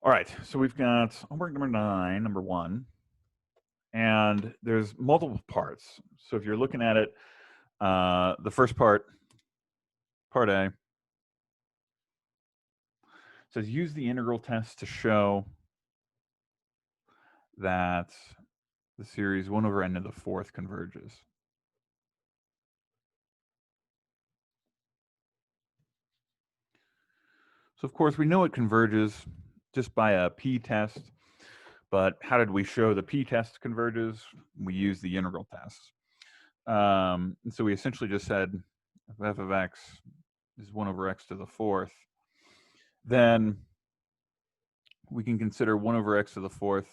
All right, so we've got homework number 9, number 1, and there's multiple parts. So if you're looking at it, the first part, part A, says use the integral test to show that the series 1 over n to the 4th converges. So of course we know it converges just by a p-test, but how did we show the p-test converges? We used the integral test. And so we essentially just said if f of x is 1 over x to the 4th, then we can consider 1 over x to the 4th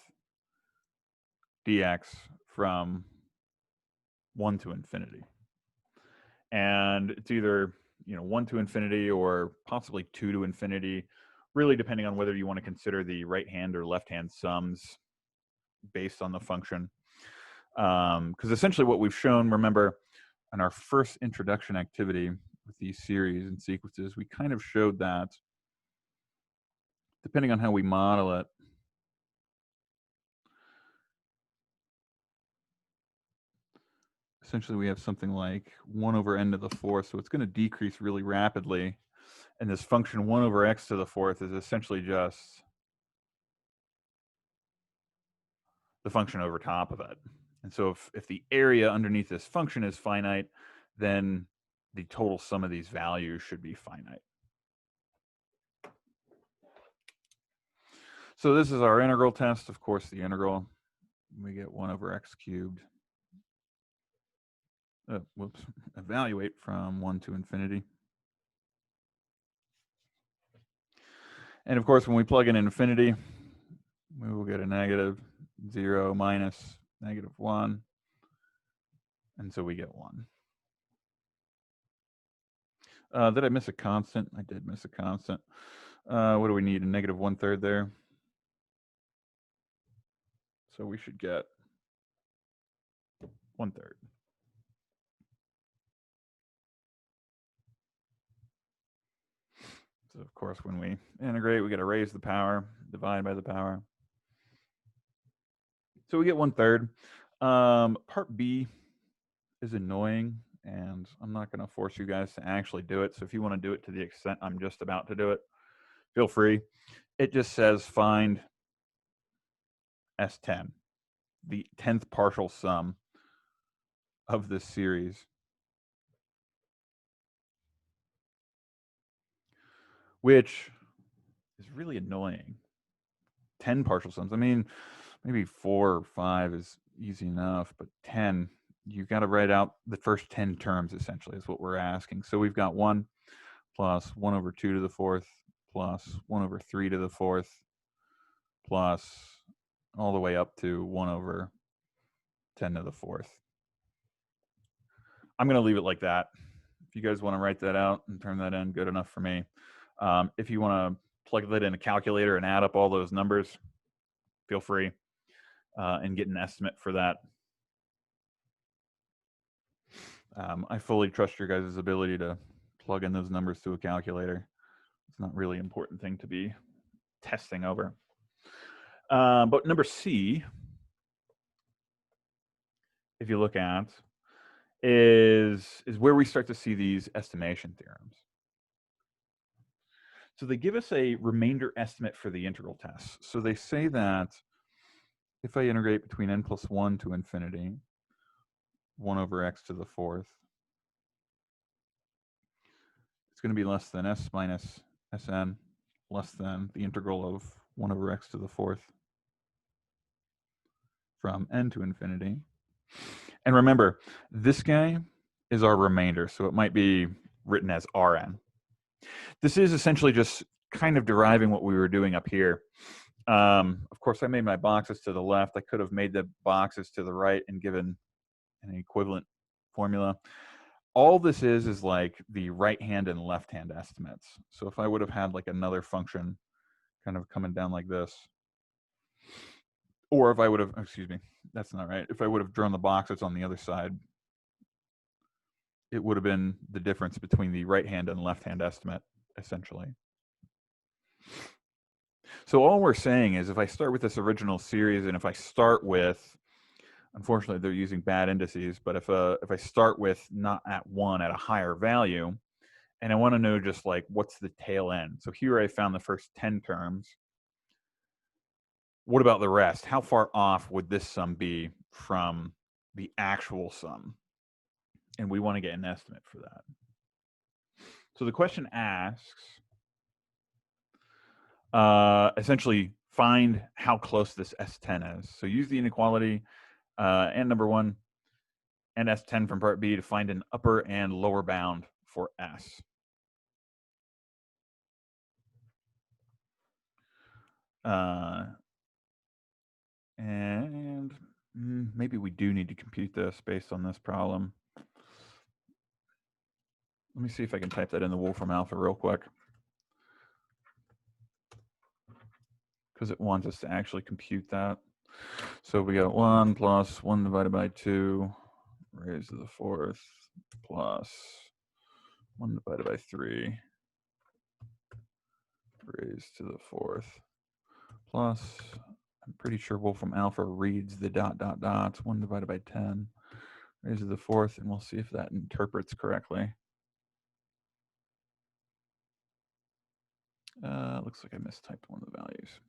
dx from 1 to infinity. And it's either 1 to infinity or possibly 2 to infinity, really depending on whether you want to consider the right hand or left hand sums based on the function. Because essentially what we've shown, remember, in our first introduction activity with these series and sequences, we kind of showed that depending on how we model it, essentially we have something like 1 over n to the 4th, so it's going to decrease really rapidly. And this function 1 over x to the 4th is essentially just the function over top of it. And so if the area underneath this function is finite, then the total sum of these values should be finite. So this is our integral test. Of course, the integral, we get 1 over x cubed. Evaluate from 1 to infinity. And of course, when we plug in infinity, we will get a negative 0 minus negative 1. And so we get 1. Did I miss a constant? I did miss a constant. What do we need? A negative 1/3 there. So we should get 1/3. So of course, when we integrate, we got to raise the power, divide by the power. So we get 1/3. Part B is annoying, and I'm not going to force you guys to actually do it. So if you want to do it to the extent I'm just about to do it, feel free. It just says find S10, the 10th partial sum of this series, which is really annoying. 10 partial sums. I mean, maybe 4 or 5 is easy enough, but 10, you got to write out the first 10 terms, essentially, is what we're asking. So we've got 1 plus 1 over 2 to the 4th plus 1 over 3 to the 4th plus all the way up to 1 over 10 to the 4th. I'm going to leave it like that. If you guys want to write that out and turn that in, good enough for me. If you want to plug that in a calculator and add up all those numbers, feel free and get an estimate for that. I fully trust your guys' ability to plug in those numbers to a calculator. It's not really an important thing to be testing over. But number C, if you look at, is where we start to see these estimation theorems. So they give us a remainder estimate for the integral test. So they say that if I integrate between n plus 1 to infinity, 1 over x to the 4th, it's going to be less than s minus Sn, less than the integral of 1 over x to the 4th from n to infinity. And remember, this guy is our remainder, so it might be written as Rn. This is essentially just kind of deriving what we were doing up here. Of course, I made my boxes to the left. I could have made the boxes to the right and given an equivalent formula. All this is like the right hand and left hand estimates. So if I would have had like another function kind of coming down like this, or if I would have, excuse me, that's not right. If I would have drawn the boxes on the other side, it would have been the difference between the right hand and left hand estimate, essentially. So all we're saying is if I start with this original series and if I start with, unfortunately they're using bad indices, but if I start with not at 1 at a higher value, and I want to know just like what's the tail end. So here I found the first 10 terms. What about the rest? How far off would this sum be from the actual sum? And we want to get an estimate for that. So the question asks, essentially find how close this S10 is. So use the inequality and number 1 and S10 from part B to find an upper and lower bound for S. And maybe we do need to compute this based on this problem. Let me see if I can type that in the Wolfram Alpha real quick, because it wants us to actually compute that. So we got 1 plus 1 divided by 2 raised to the 4th plus 1 divided by 3 raised to the 4th plus, I'm pretty sure Wolfram Alpha reads the dot dot dots, 1 divided by 10 raised to the 4th, and we'll see if that interprets correctly. Looks like I mistyped one of the values.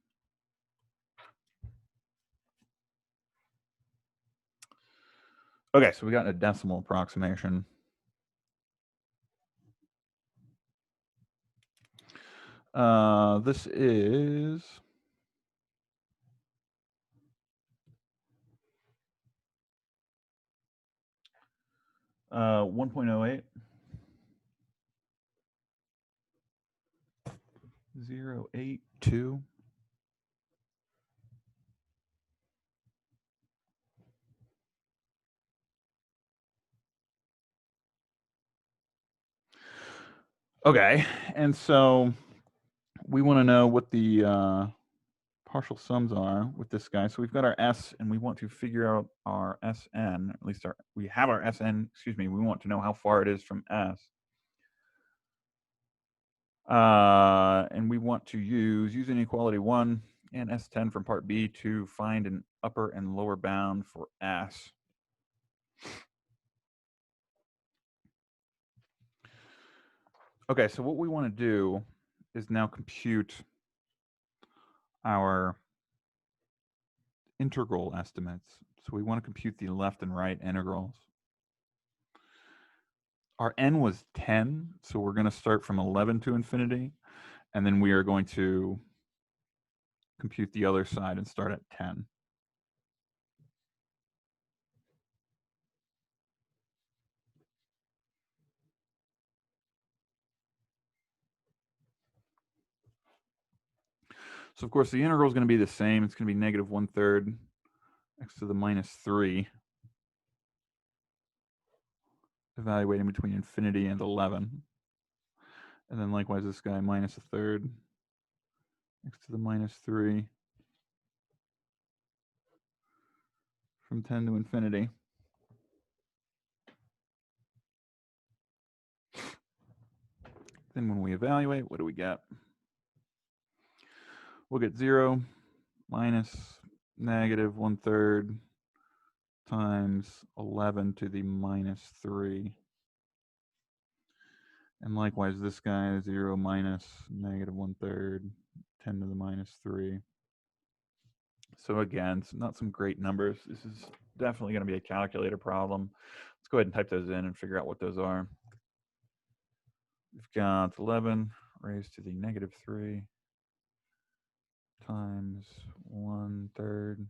Okay, so we got a decimal approximation. This is 1.08 082. Okay, and so we want to know what the partial sums are with this guy. So we've got our S, and we want to figure out our Sn. At least we have our Sn. Excuse me. We want to know how far it is from S. And we want to use inequality 1 and S10 from part B to find an upper and lower bound for S. Okay, so what we want to do is now compute our integral estimates. So we want to compute the left and right integrals. Our n was 10, so we're going to start from 11 to infinity, and then we are going to compute the other side and start at 10. So of course the integral is going to be the same. It's going to be negative 1/3 x to the minus 3, evaluating between infinity and 11. And then likewise this guy, minus 1/3 x to the minus 3 from 10 to infinity. Then when we evaluate, what do we get? We'll get 0 minus negative 1/3 times 11 to the minus 3. And likewise, this guy is 0 minus negative 1/3, 10 to the minus 3. So again, not some great numbers. This is definitely going to be a calculator problem. Let's go ahead and type those in and figure out what those are. We've got 11 raised to the negative 3 times 1/3.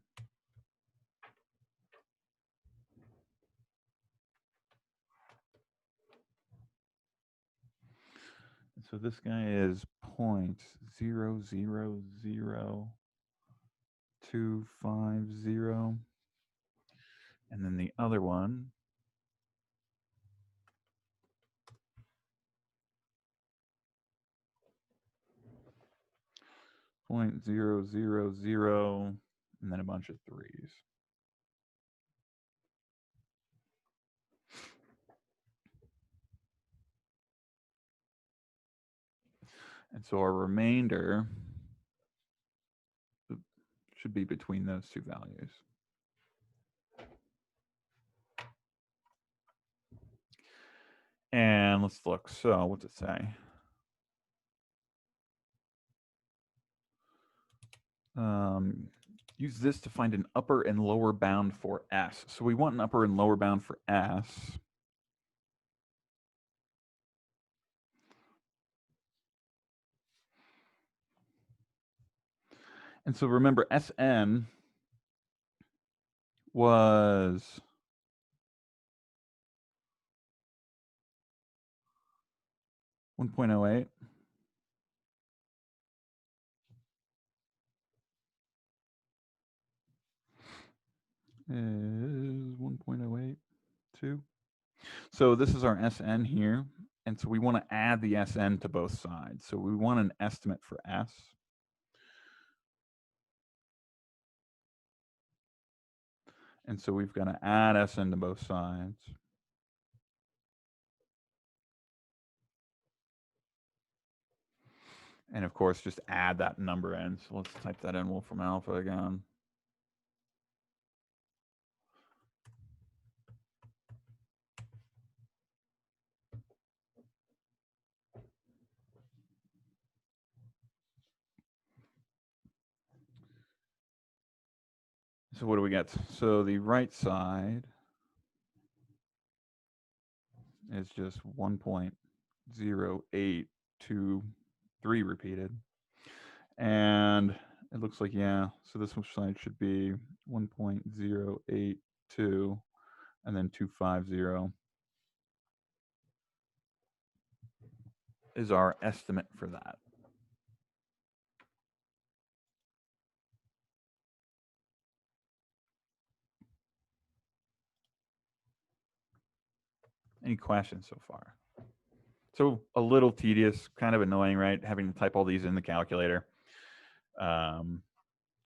So this guy is 0.000250. And then the other one .000, and then a bunch of 3s. And so our remainder should be between those two values. And let's look. So what's it say? Use this to find an upper and lower bound for S. So we want an upper and lower bound for S. And so remember, Sn was 1.08. Is 1.082. So this is our Sn here. And so we want to add the Sn to both sides. So we want an estimate for S. And so we've got to add Sn to both sides. And of course, just add that number in. So let's type that in, Wolfram Alpha again. So what do we get? So the right side is just 1.0823 repeated. And it looks like, yeah, so this side should be 1.082 and then 250 is our estimate for that. Any questions so far? So a little tedious, kind of annoying, right? Having to type all these in the calculator. So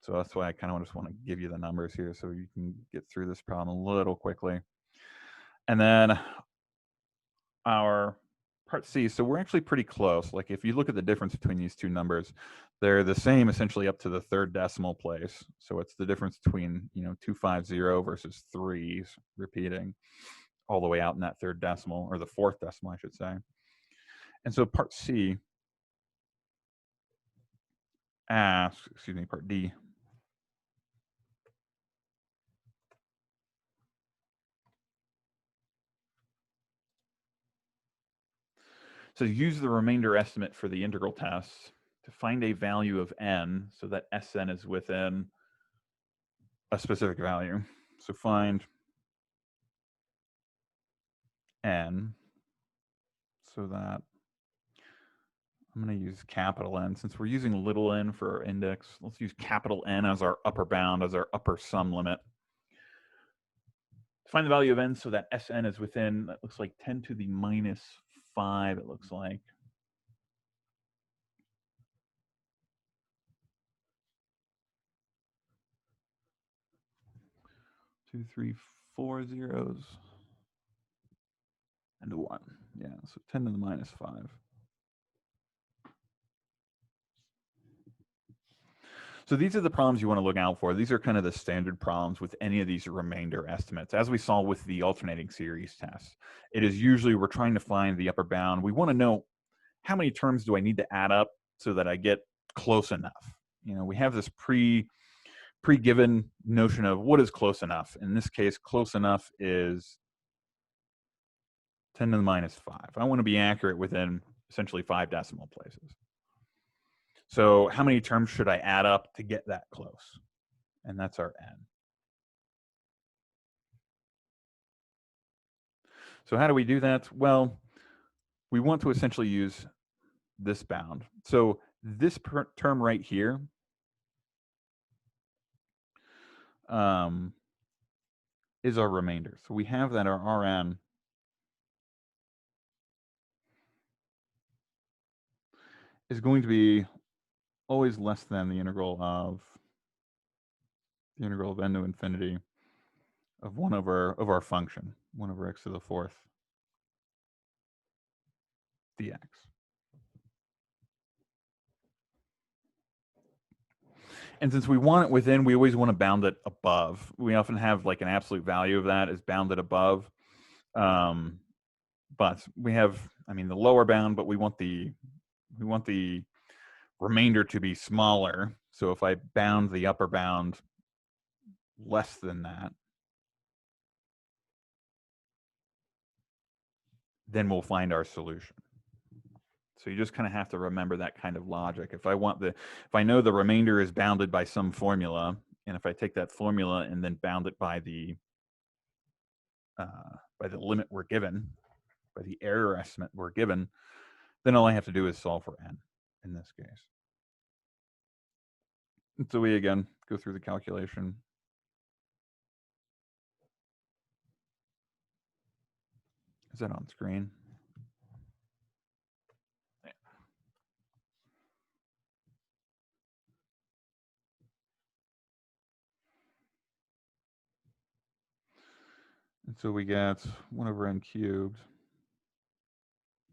that's why I kind of just want to give you the numbers here so you can get through this problem a little quickly. And then our part C, so we're actually pretty close. Like if you look at the difference between these two numbers, they're the same essentially up to the third decimal place. So it's the difference between, 250 versus 3s repeating all the way out in that third decimal, or the fourth decimal, I should say. And so part C asks, part D. So use the remainder estimate for the integral test to find a value of n so that Sn is within a specific value. So find n so that I'm going to use capital N. Since we're using little n for our index, let's use capital N as our upper bound, as our upper sum limit. To find the value of n so that Sn is within, that looks like 10 to the minus 5, it looks like. 2, 3, 4 zeros and a 1. Yeah, so 10 to the minus 5. So these are the problems you want to look out for. These are kind of the standard problems with any of these remainder estimates. As we saw with the alternating series test, it is usually we're trying to find the upper bound. We want to know how many terms do I need to add up so that I get close enough. We have this pre-given notion of what is close enough. In this case, close enough is 10 to the minus 5. I want to be accurate within essentially 5 decimal places. So how many terms should I add up to get that close? And that's our n. So how do we do that? Well, we want to essentially use this bound. So this term right here is our remainder. So we have that our Rn is going to be always less than the integral of n to infinity of 1 over our function, 1 over x to the 4th dx. And since we want it within, we always want to bound it above. We often have like an absolute value of that is bounded above. But we have, I mean, the lower bound, but we want the remainder to be smaller. So if I bound the upper bound less than that, then we'll find our solution. So you just kind of have to remember that kind of logic. If I know the remainder is bounded by some formula, and if I take that formula and then bound it by the limit we're given, by the error estimate we're given, then all I have to do is solve for n in this case. And so we again go through the calculation. Is that on screen? Yeah. And so we get 1 over n cubed.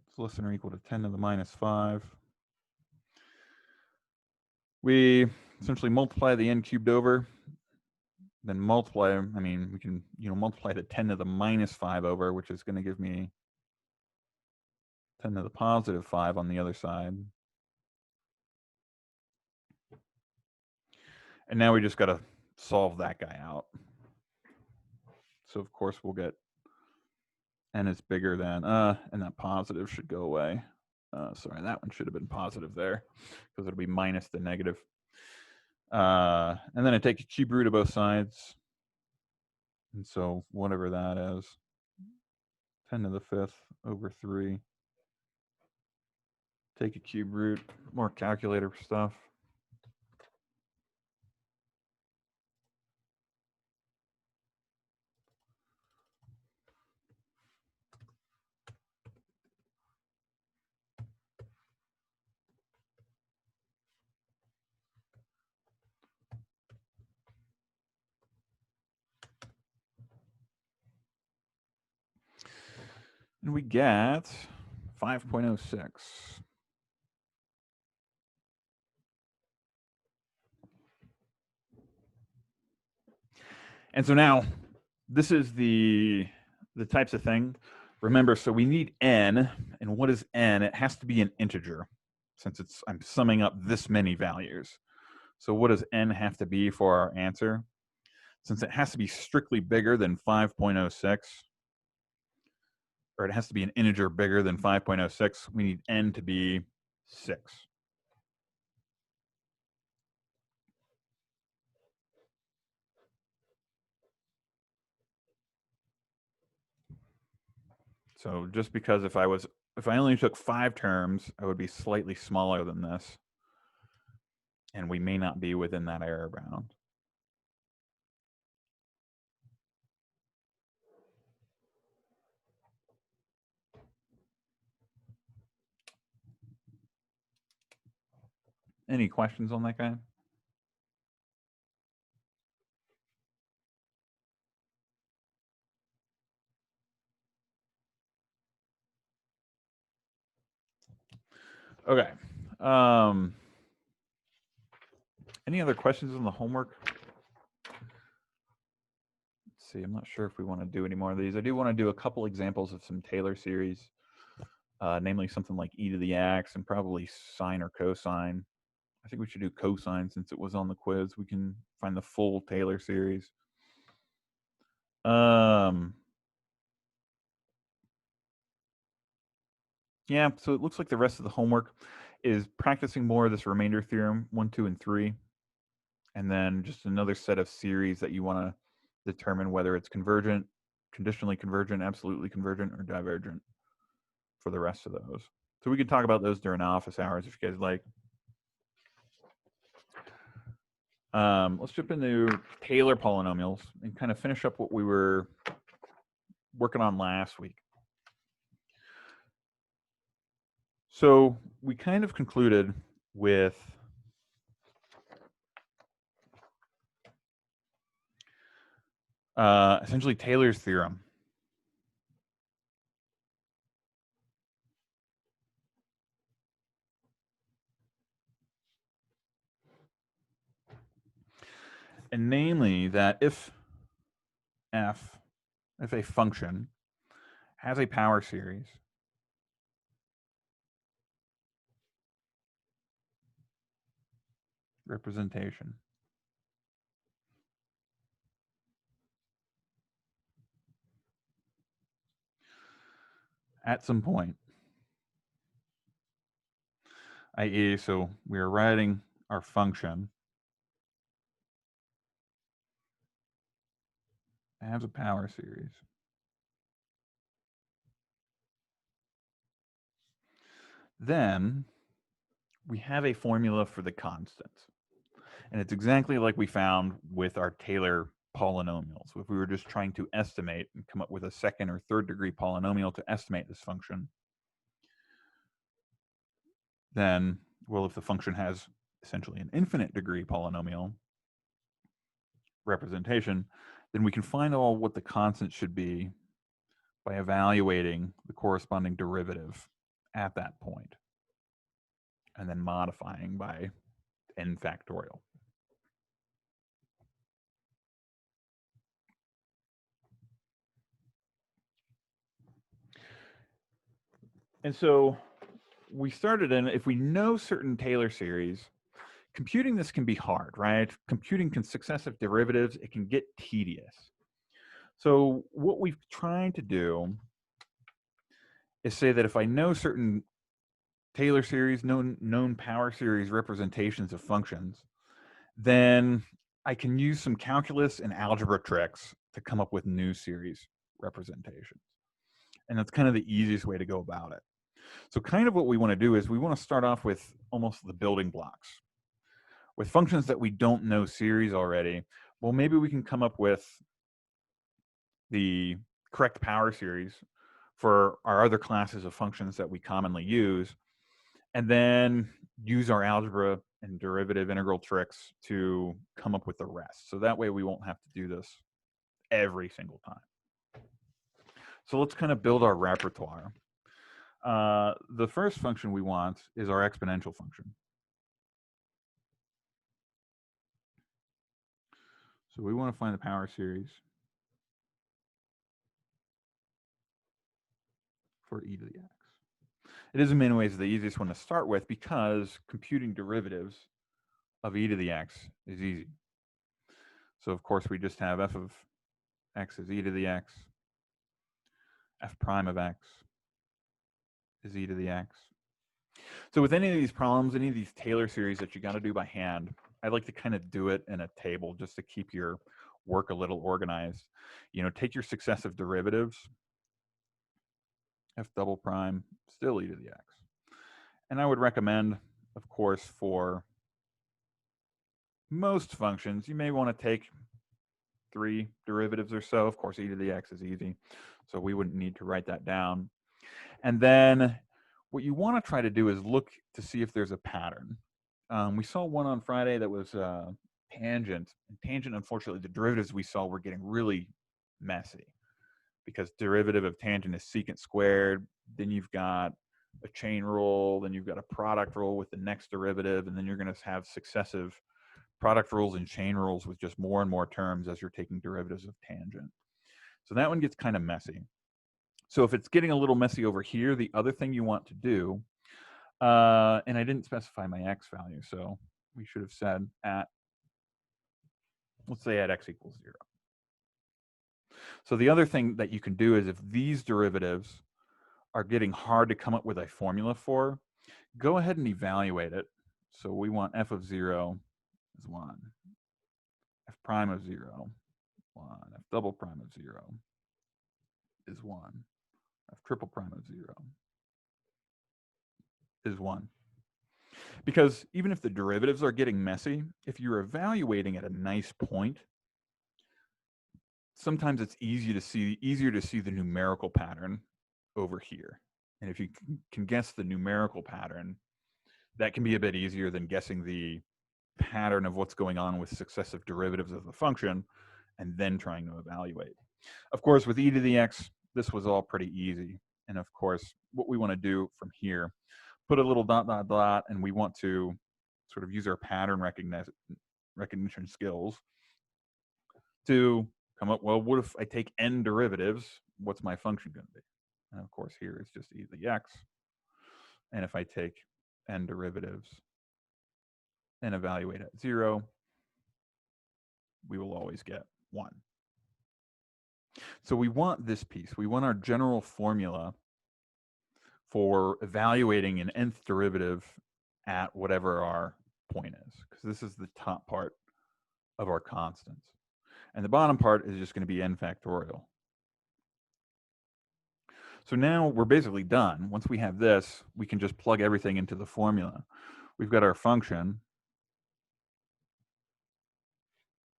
It's less than or equal to 10 to the minus 5. We essentially multiply the n cubed over, then multiply, I mean, we can, multiply the 10 to the minus 5 over, which is going to give me 10 to the positive 5 on the other side. And now we just got to solve that guy out. So, of course, we'll get n is bigger than, and that positive should go away. Sorry, that one should have been positive there, because it'll be minus the negative. And then I take a cube root of both sides. And so whatever that is, 10 to the 5th over 3. Take a cube root, more calculator stuff. And we get 5.06. And so now, this is the types of thing. Remember, so we need n, and what is n? It has to be an integer, since I'm summing up this many values. So what does n have to be for our answer? Since it has to be strictly bigger than 5.06, or it has to be an integer bigger than 5.06, we need n to be 6. So just because if I only took 5 terms, I would be slightly smaller than this, and we may not be within that error bound. Any questions on that guy? Okay. Any other questions on the homework? Let's see. I'm not sure if we want to do any more of these. I do want to do a couple examples of some Taylor series, namely something like e to the x and probably sine or cosine. I think we should do cosine since it was on the quiz. We can find the full Taylor series. Yeah, so it looks like the rest of the homework is practicing more of this remainder theorem, 1, 2, and 3, and then just another set of series that you want to determine whether it's convergent, conditionally convergent, absolutely convergent, or divergent for the rest of those. So we can talk about those during office hours if you guys like. Let's jump into Taylor polynomials and kind of finish up what we were working on last week. So we kind of concluded with essentially Taylor's theorem. And namely that if a function has a power series representation at some point, i.e., so we are writing our function has a power series, then we have a formula for the constants. And it's exactly like we found with our Taylor polynomials. If we were just trying to estimate and come up with a second or third degree polynomial to estimate this function, then, well, if the function has essentially an infinite degree polynomial representation, then we can find out what the constant should be by evaluating the corresponding derivative at that point and then modifying by n factorial. And so we started in, if we know certain Taylor series, computing this can be hard, right? Computing successive derivatives, it can get tedious. So what we've tried to do is say that if I know certain Taylor series, known power series representations of functions, then I can use some calculus and algebra tricks to come up with new series representations. And that's kind of the easiest way to go about it. So kind of what we want to do is we want to start off with almost the building blocks. With functions that we don't know series already, well, maybe we can come up with the correct power series for our other classes of functions that we commonly use, and then use our algebra and derivative integral tricks to come up with the rest. So that way we won't have to do this every single time. So let's kind of build our repertoire. The first function we want is our exponential function. So we want to find the power series for e to the x. It is in many ways the easiest one to start with because computing derivatives of e to the x is easy. So of course we just have f of x is e to the x, f prime of x is e to the x. So with any of these problems, any of these Taylor series that you got to do by hand, I like to kind of do it in a table just to keep your work a little organized. You know, take your successive derivatives, f double prime, still e to the x. And I would recommend, of course, for most functions, you may want to take 3 derivatives or so. Of course, e to the x is easy, so we wouldn't need to write that down. And then what you want to try to do is look to see if there's a pattern. We saw one on Friday that was tangent. And tangent, unfortunately, the derivatives we saw were getting really messy because derivative of tangent is secant squared. Then you've got a chain rule, then you've got a product rule with the next derivative, and then you're going to have successive product rules and chain rules with just more and more terms as you're taking derivatives of tangent. So that one gets kind of messy. So if it's getting a little messy over here, the other thing you want to do, and I didn't specify my x value, so we should have said at, let's say at x equals 0. So the other thing that you can do is if these derivatives are getting hard to come up with a formula for, go ahead and evaluate it. So we want f of 0 is 1, f prime of 0, 1, f double prime of 0 is 1, f triple prime of 0 is 1. Because even if the derivatives are getting messy, if you're evaluating at a nice point, sometimes it's easier to see the numerical pattern over here. And if you can guess the numerical pattern, that can be a bit easier than guessing the pattern of what's going on with successive derivatives of the function and then trying to evaluate. Of course, with e to the x, this was all pretty easy. And of course, what we want to do from here, put a little dot, dot, dot, and we want to sort of use our pattern recognition skills to come up, well, what if I take n derivatives? What's my function going to be? And of course, here it's just e to the x. And if I take n derivatives and evaluate at 0, we will always get 1. So we want this piece. We want our general formula for evaluating an nth derivative at whatever our point is, because this is the top part of our constants. And the bottom part is just going to be n factorial. So now we're basically done. Once we have this, we can just plug everything into the formula. We've got our function,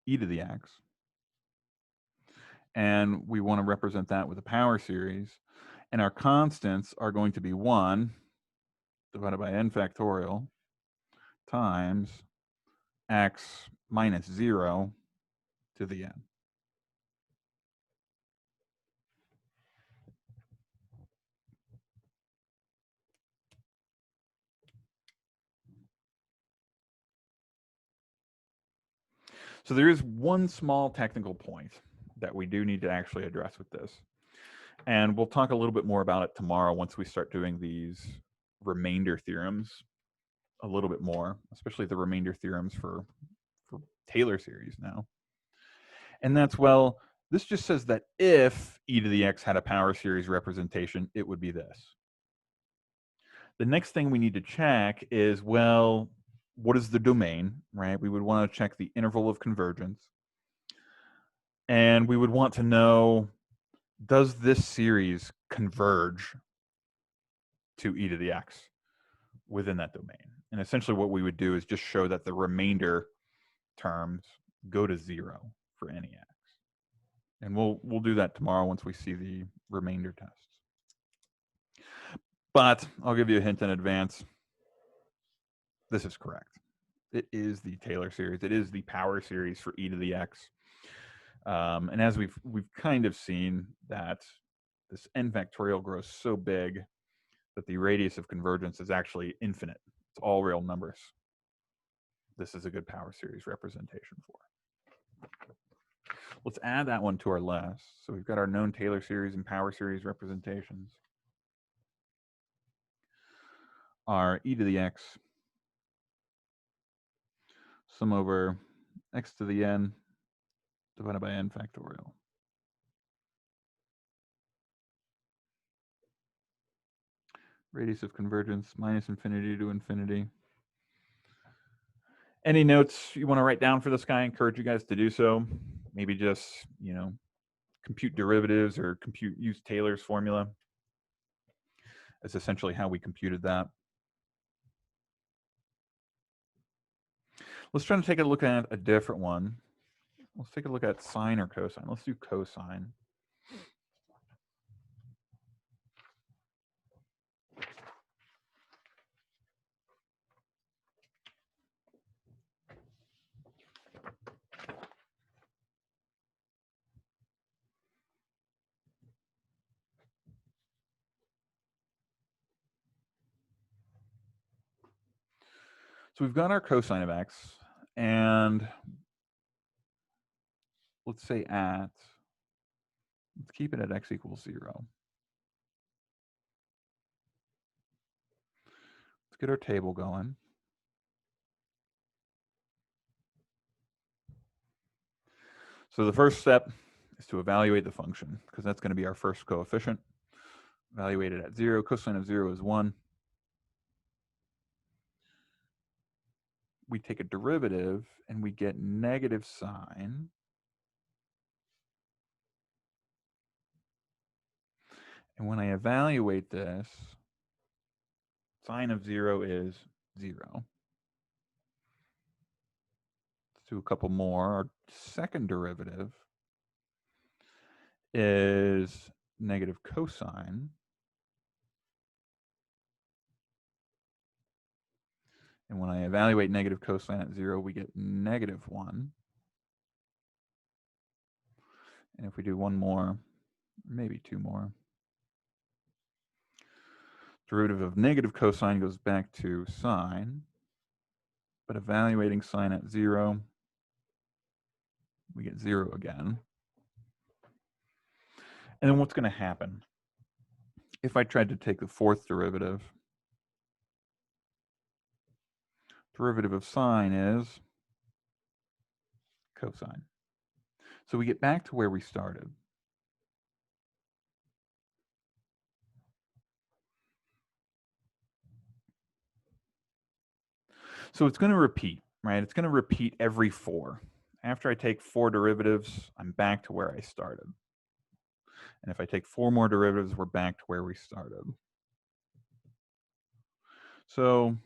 e to the x, and we want to represent that with a power series. And our constants are going to be 1 divided by n factorial times x minus 0 to the n. So there is one small technical point that we do need to actually address with this. And we'll talk a little bit more about it tomorrow once we start doing these remainder theorems a little bit more, especially the remainder theorems for Taylor series now. And that's, well, this just says that if e to the x had a power series representation, it would be this. The next thing we need to check is, well, what is the domain, right? We would want to check the interval of convergence. And we would want to know, does this series converge to e to the x within that domain? And essentially what we would do is just show that the remainder terms go to 0 for any x. And we'll do that tomorrow once we see the remainder tests. But I'll give you a hint in advance. This is correct. It is the Taylor series. It is the power series for e to the x. And as we've kind of seen, that this n factorial grows so big that the radius of convergence is actually infinite. It's all real numbers. This is a good power series representation for. Let's add that one to our list. So we've got our known Taylor series and power series representations. Our e to the x sum over x to the n divided by n factorial. Radius of convergence minus infinity to infinity. Any notes you want to write down for this guy? I encourage you guys to do so. Maybe just, compute derivatives or use Taylor's formula. That's essentially how we computed that. Let's try to take a look at a different one. Let's take a look at sine or cosine. Let's do cosine. So we've got our cosine of x, and let's say let's keep it at x equals 0. Let's get our table going. So the first step is to evaluate the function, because that's going to be our first coefficient. Evaluate it at 0. Cosine of 0 is 1. We take a derivative, and we get negative sine. And when I evaluate this, sine of 0 is 0. Let's do a couple more. Our second derivative is negative cosine. And when I evaluate negative cosine at 0, we get negative 1. And if we do one more, maybe two more, derivative of negative cosine goes back to sine. But evaluating sine at 0, we get 0 again. And then what's going to happen? If I tried to take the fourth derivative of sine is cosine. So we get back to where we started. So it's going to repeat, right? It's going to repeat every 4. After I take 4 derivatives, I'm back to where I started. And if I take 4 more derivatives, we're back to where we started. So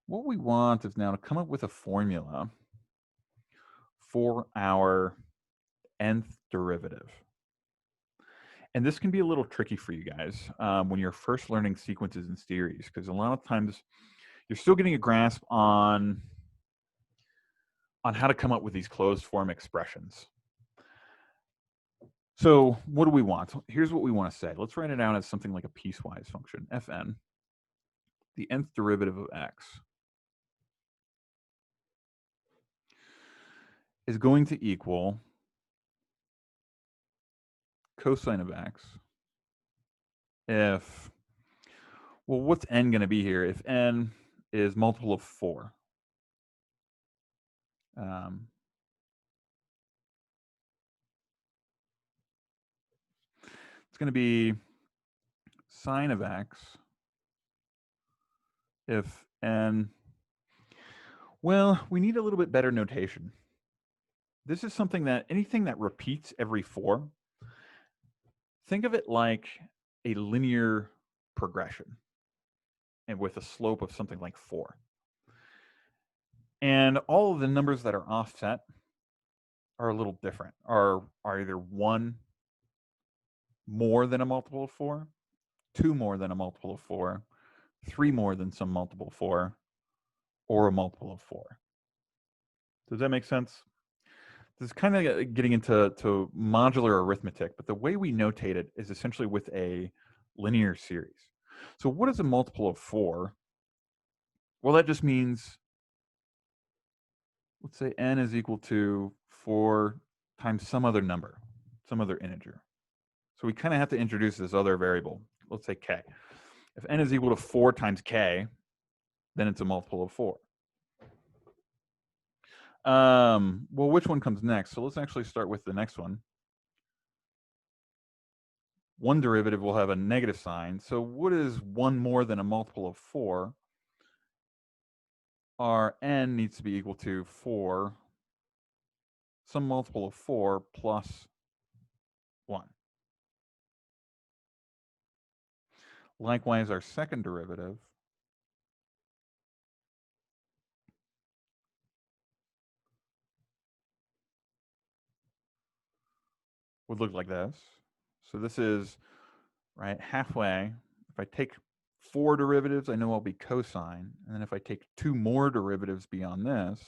what we want is now to come up with a formula for our nth derivative. And this can be a little tricky for you guys when you're first learning sequences and series, because a lot of times you're still getting a grasp on how to come up with these closed form expressions. So what do we want? Here's what we want to say. Let's write it out as something like a piecewise function, fn, the nth derivative of x, is going to equal cosine of x if, well, what's n going to be here? If n is multiple of 4. It's going to be sine of x if n, well, we need a little bit better notation. This is something that, anything that repeats every 4, think of it like a linear progression and with a slope of something like 4. And all of the numbers that are offset are a little different, are either 1 more than a multiple of 4, 2 more than a multiple of 4, 3 more than some multiple of 4, or a multiple of 4. Does that make sense? This is kind of getting into modular arithmetic, but the way we notate it is essentially with a linear series. So what is a multiple of 4? Well, that just means, let's say n is equal to 4 times some other number, some other integer. So we kind of have to introduce this other variable. Let's say k. If n is equal to 4 times k, then it's a multiple of 4. Well, which one comes next? So let's actually start with the next one. One derivative will have a negative sign. So what is 1 more than a multiple of 4? Our n needs to be equal to 4, some multiple of 4 plus 1. Likewise, our second derivative would look like this. So this is, right, halfway. If I take 4 derivatives, I know I'll be cosine. And then if I take 2 more derivatives beyond this,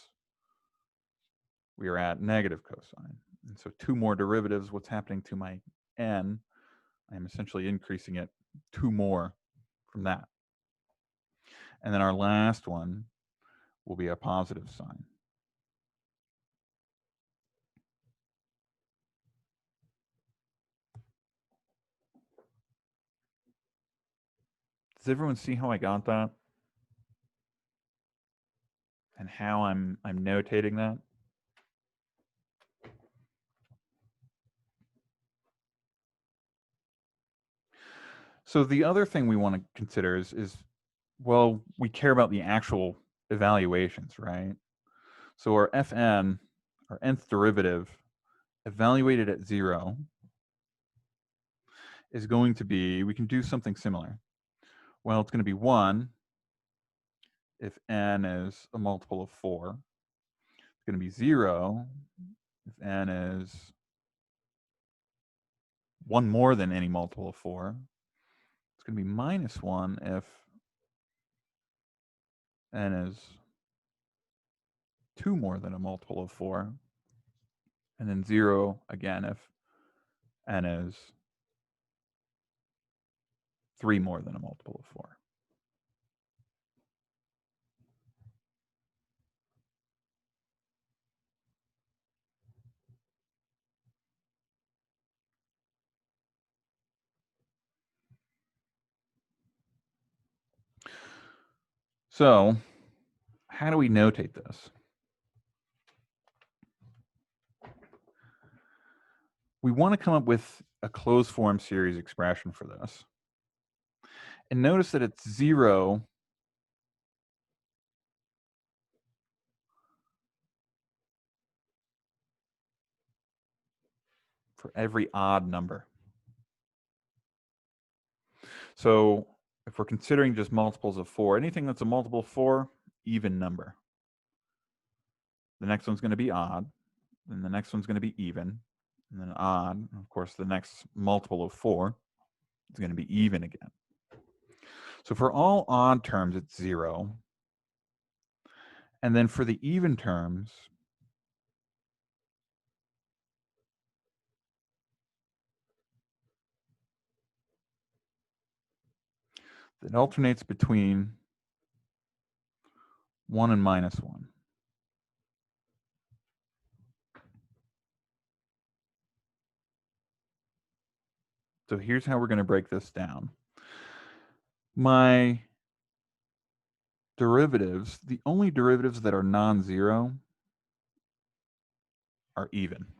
we are at negative cosine. And so 2 more derivatives, what's happening to my n? I'm essentially increasing it 2 more from that. And then our last one will be a positive sign. Does everyone see how I got that? And how I'm notating that? So the other thing we want to consider is, well, we care about the actual evaluations, right? So our fn, our nth derivative, evaluated at 0, is going to be, we can do something similar. Well, it's going to be 1 if n is a multiple of 4. It's going to be 0 if n is 1 more than any multiple of 4. It's going to be minus 1 if n is 2 more than a multiple of 4. And then 0 again if n is 3 more than a multiple of 4. So how do we notate this? We want to come up with a closed form series expression for this. And notice that it's 0 for every odd number. So if we're considering just multiples of 4, anything that's a multiple of 4, even number. The next one's going to be odd, then the next one's going to be even, and then odd. And of course, the next multiple of 4 is going to be even again. So for all odd terms, it's 0. And then for the even terms, it alternates between 1 and -1. So here's how we're going to break this down. My derivatives, the only derivatives that are non-zero are even.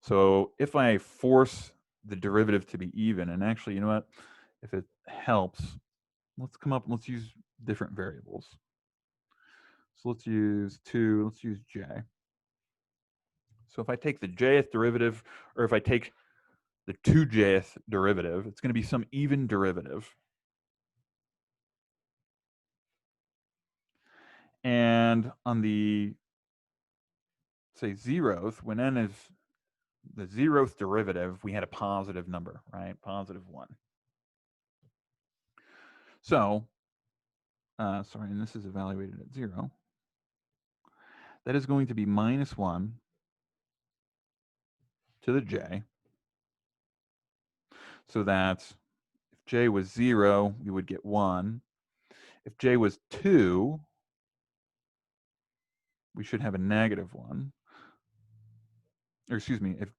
So if I force the derivative to be even, and actually, you know what? If it helps, let's use different variables. So let's use j. So if I take the jth derivative, or if I take the 2jth derivative, it's going to be some even derivative. And on the, say, 0th, when n is the 0th derivative, we had a positive number, right? +1. So, sorry, and this is evaluated at 0. That is going to be -1 to the j. So that if j was 0, we would get 1. If j was 2, we should have a -1. Or excuse me, if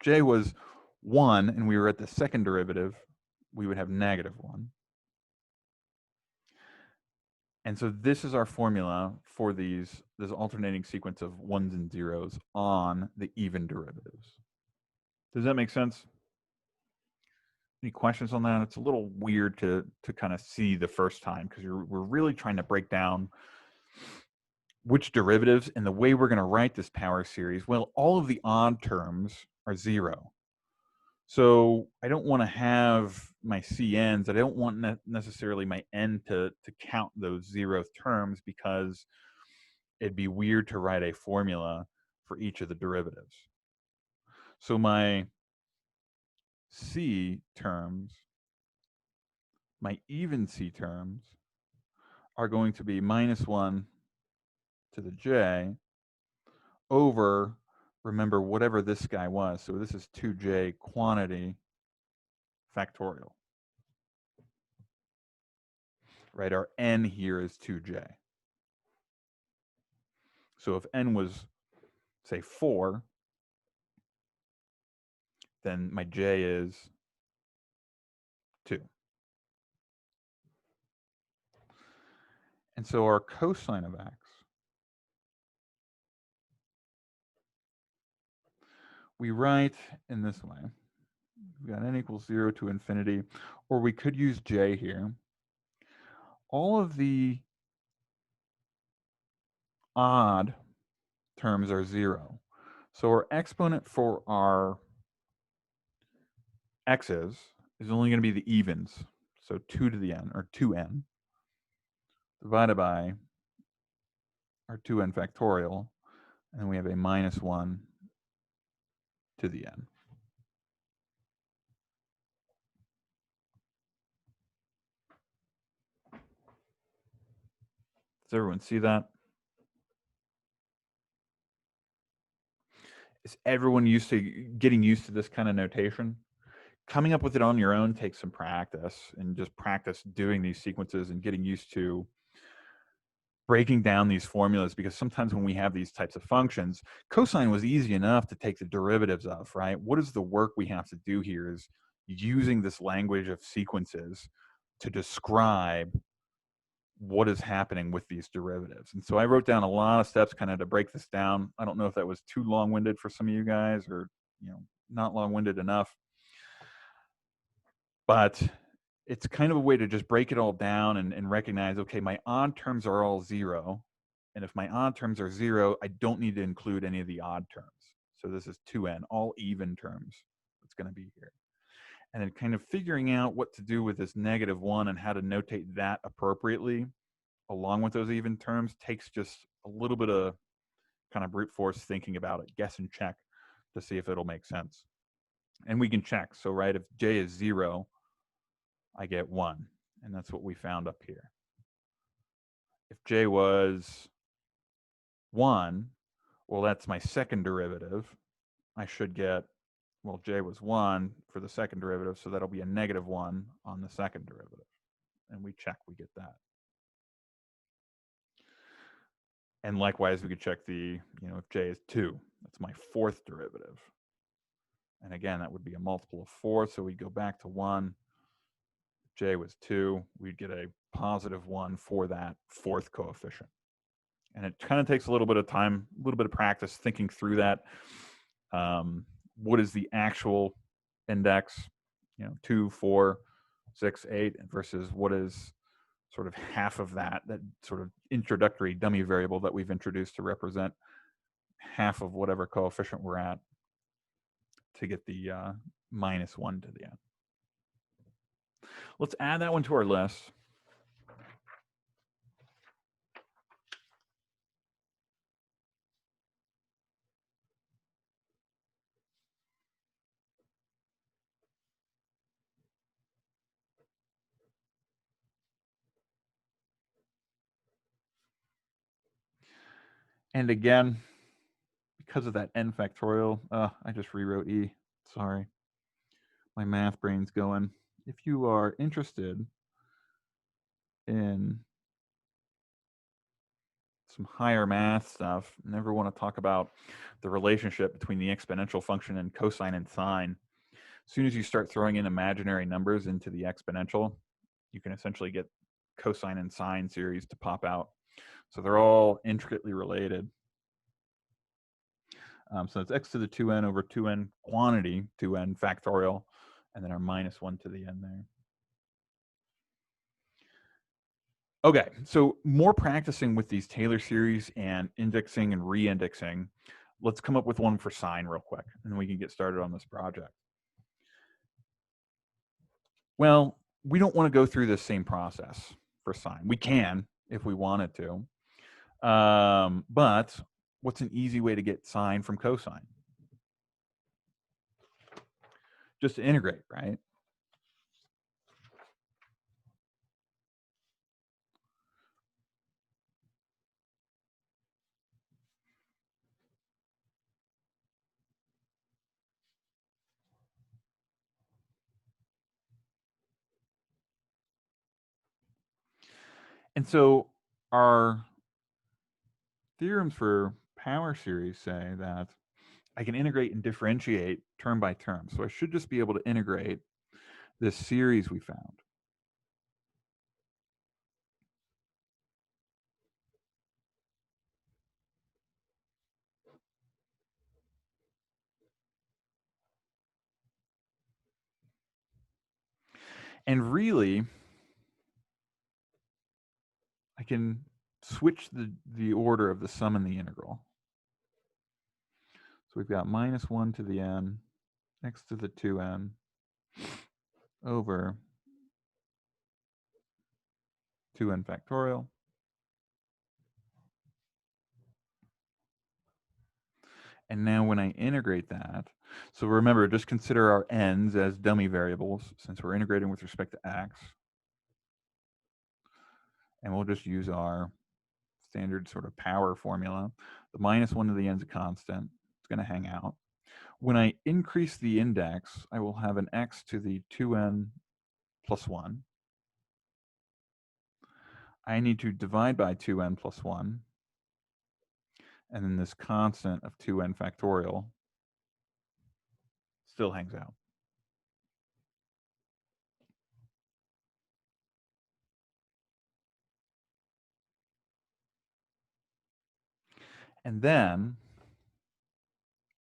j was 1 and we were at the second derivative, we would have -1. And so this is our formula for this alternating sequence of 1s and 0s on the even derivatives. Does that make sense? Any questions on that? It's a little weird to kind of see the first time because we're really trying to break down which derivatives, and the way we're going to write this power series. Well, all of the odd terms are 0. So I don't want to have my CNs. I don't want necessarily my N to count those 0th terms, because it'd be weird to write a formula for each of the derivatives. So my C terms, my even C terms, are going to be -1 to the j over, remember, whatever this guy was. So this is 2j quantity factorial. Right, our n here is 2j. So if n was, say, 4, then my j is 2. And so our cosine of x, we write in this way. We've got n equals 0 to infinity, or we could use j here. All of the odd terms are 0. So our exponent for our x's is only going to be the evens. So 2 to the n, or 2n, divided by our 2n factorial, and then we have a -1 to the n. Does everyone see that? Is everyone getting used to this kind of notation? Coming up with it on your own takes some practice, and just practice doing these sequences and getting used to breaking down these formulas, because sometimes when we have these types of functions, cosine was easy enough to take the derivatives of, right? What is the work we have to do here is using this language of sequences to describe what is happening with these derivatives. And so I wrote down a lot of steps kind of to break this down. I don't know if that was too long-winded for some of you guys or, not long-winded enough. But it's kind of a way to just break it all down and recognize, okay, my odd terms are all 0. And if my odd terms are 0, I don't need to include any of the odd terms. So this is 2n, all even terms that's going to be here. And then kind of figuring out what to do with this -1 and how to notate that appropriately along with those even terms takes just a little bit of kind of brute force thinking about it, guess and check to see if it'll make sense. And we can check. So, right, if j is 0, I get 1. And that's what we found up here. If j was 1, well, that's my second derivative. I should get, well, j was 1 for the second derivative, so that'll be a -1 on the second derivative. And we check, we get that. And likewise, we could check the, if j is 2, that's my fourth derivative. And again, that would be a multiple of 4, so we'd go back to 1. If j was 2, we'd get a +1 for that fourth coefficient. And it kind of takes a little bit of time, a little bit of practice thinking through that. What is the actual index, 2, 4, 6, 8, versus what is sort of half of that sort of introductory dummy variable that we've introduced to represent half of whatever coefficient we're at to get the -1 to the end. Let's add that one to our list. And again, because of that n factorial, I just rewrote e. Sorry. My math brain's going. If you are interested in some higher math stuff, never want to talk about the relationship between the exponential function and cosine and sine. As soon as you start throwing in imaginary numbers into the exponential, you can essentially get cosine and sine series to pop out. So they're all intricately related. So it's x to the 2n over 2n quantity, 2n factorial, and then our -1 to the n there. Okay, so more practicing with these Taylor series and indexing and re-indexing. Let's come up with one for sine real quick, and then we can get started on this project. Well, we don't want to go through this same process for sine. We can if we wanted to. But what's an easy way to get sine from cosine? Just to integrate, right? And so our theorems for power series say that I can integrate and differentiate term by term. So I should just be able to integrate this series we found. And really, I can switch the order of the sum and the integral. So we've got -1 to the n, x to the 2n, over 2n factorial. And now when I integrate that, so remember, just consider our n's as dummy variables since we're integrating with respect to x. And we'll just use our standard sort of power formula. The -1 to the n is a constant. It's going to hang out. When I increase the index, I will have an x to the 2n plus 1. I need to divide by 2n plus 1. And then this constant of 2n factorial still hangs out. And then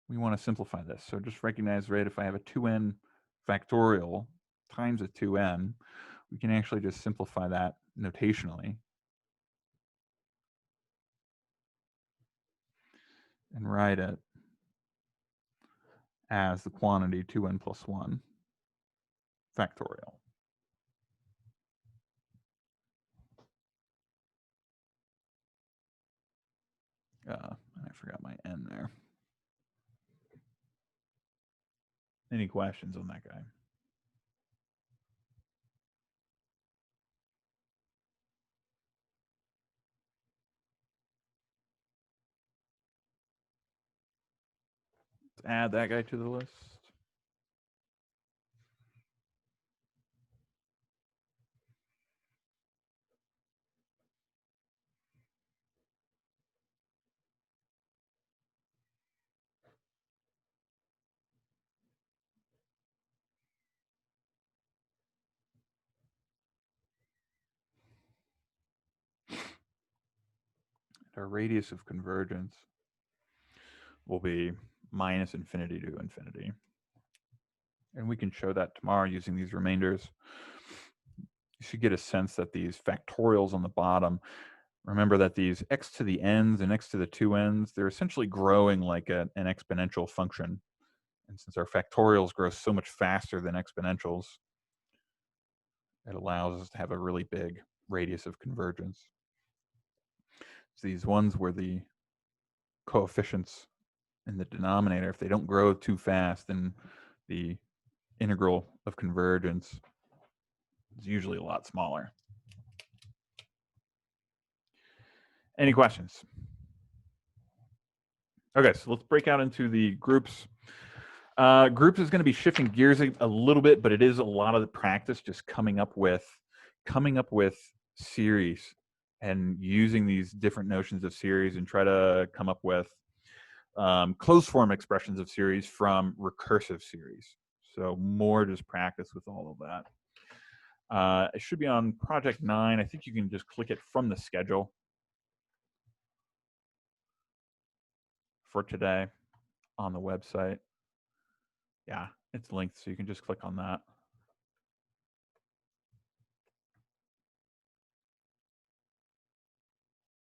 we want to simplify this. So just recognize, right, if I have a 2n factorial times a 2n, we can actually just simplify that notationally and write it as the quantity 2n plus 1 factorial. I forgot my n there. Any questions on that guy? Let's add that guy to the list. Our radius of convergence will be minus infinity to infinity. And we can show that tomorrow using these remainders. You should get a sense that these factorials on the bottom, remember that these x to the n's and x to the 2n's, they're essentially growing like an exponential function. And since our factorials grow so much faster than exponentials, it allows us to have a really big radius of convergence. So these ones where the coefficients in the denominator, if they don't grow too fast, then the integral of convergence is usually a lot smaller. Any questions? Okay, so let's break out into the groups. Groups is going to be shifting gears a little bit, but it is a lot of the practice just coming up with series and using these different notions of series and try to come up with closed form expressions of series from recursive series. So more just practice with all of that. It should be on project 9. I think you can just click it from the schedule for today on the website. Yeah, it's linked, so you can just click on that.